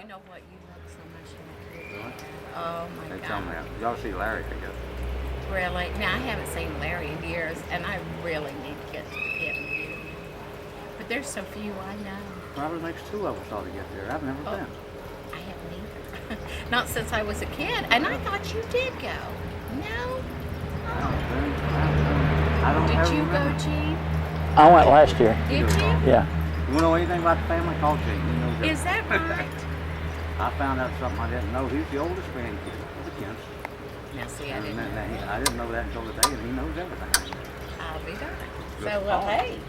you know what? You look so much like Really? Oh my They God. tell me that. Y'all see Larry together. Really? Now I haven't seen Larry in years, and I really need to get to the cabin reunion. But there's so few I know. Probably makes two of us ought to get there. I've never been. I haven't either. Not since I was a kid, and I thought you did go. No? I don't Did ever you remember. go, Gene? I went last year. Did you? Yeah. You want to know anything about the family? Call Gene. He knows Is that right? I found out something I didn't know. He's the oldest grandkid of the Kents. Now, see, I And didn't know that. I didn't know that until today, and he knows everything. I'll be darned. So, Good well, call. hey.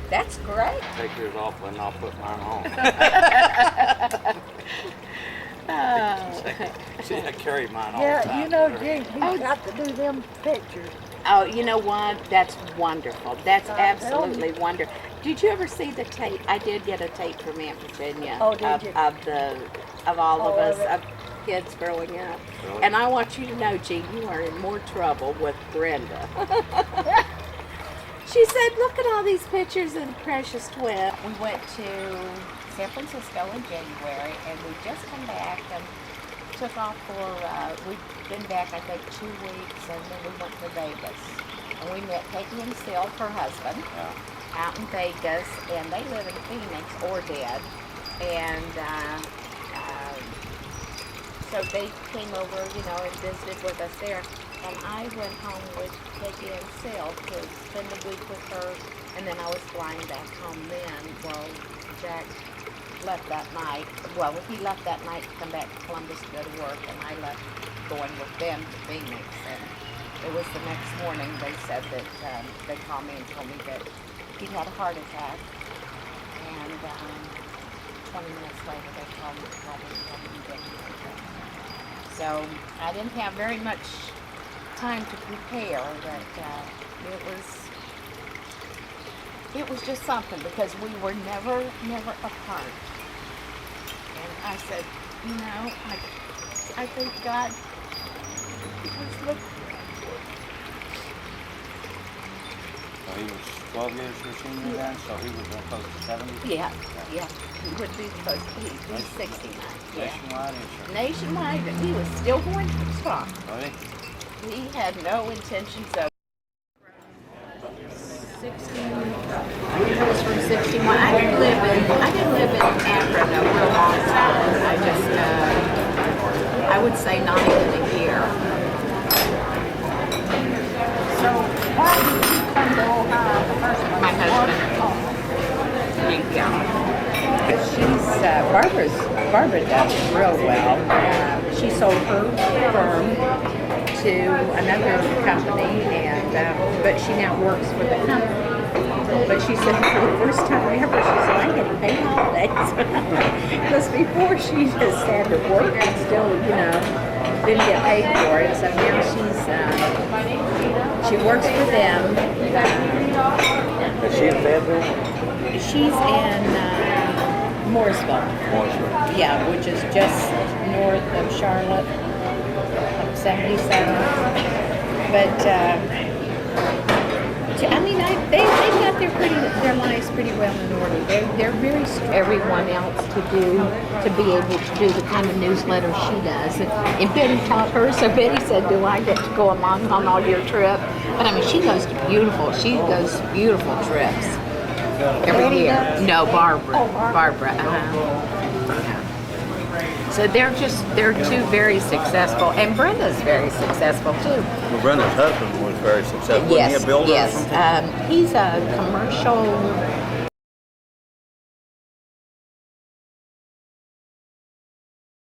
That's great. Take yours off and I'll put mine on. See, I carry mine all the Yeah, time. you know, Jake, he's got to do them pictures. Oh, you know what? That's wonderful. That's I absolutely wonderful. Did you ever see the tape? I did get a tape from Aunt Virginia Oh, did you? of all of All us, of it? of kids growing up. Really? And I want you to know, Gene, you are in more trouble with Brenda. She said, look at all these pictures of the precious twin. We went to San Francisco in January, and we just come back and took off for, we've been back, I think, 2 weeks, and then we went to Vegas. And we met Peggy and Sil, her husband, out in Vegas, and they live in Phoenix, or did. And so they came over, you know, and visited with us there. And I went home with Peggy and Sil to spend a week with her, and then I was flying back home then. Well, Jack left that night. Well, he left that night to come back to Columbus to go to work, and I left going with them to Phoenix. And it was the next morning they said that they called me and told me that he'd had a heart attack. And 20 minutes later they called me and told me he didn't make it. So I didn't have very much time to prepare, but it was just something because we were never apart. And I said, you know, I think God was looking. So he was 12 years your senior then, so he was close to 70? Yeah. He would be supposed to be. He's 69. Yeah. Nationwide insurance. Nationwide, and he was still going to the stock. Really? He had no intentions of. He was from 61. I didn't live in Akron a real long time. I just, I would say not even a year. So why did you come to Ohio the first place? My husband. Yeah. Barbara does real well. She sold her firm to another company, and but she now works for the company. But she said for the first time ever, she said, I'm getting paid holidays. Because before she just had to work and still, you know, didn't get paid for it. So now she works for them. Is she in Fayetteville? She's in Morrisville. Morrisville. Yeah, which is just north of Charlotte, 77. But I mean, they got their lives pretty well in order. They're very everyone else to be able to do the kind of newsletter she does. And Betty taught her, so Betty said, "Do I get to go along on all your trip?" But I mean, she goes beautiful trips every year. No, Barbara. Barbara. So they're two very successful, and Brenda's very successful too. Well, Brenda's husband was very successful. Yes, Wasn't he a builder or yes. something? He's a commercial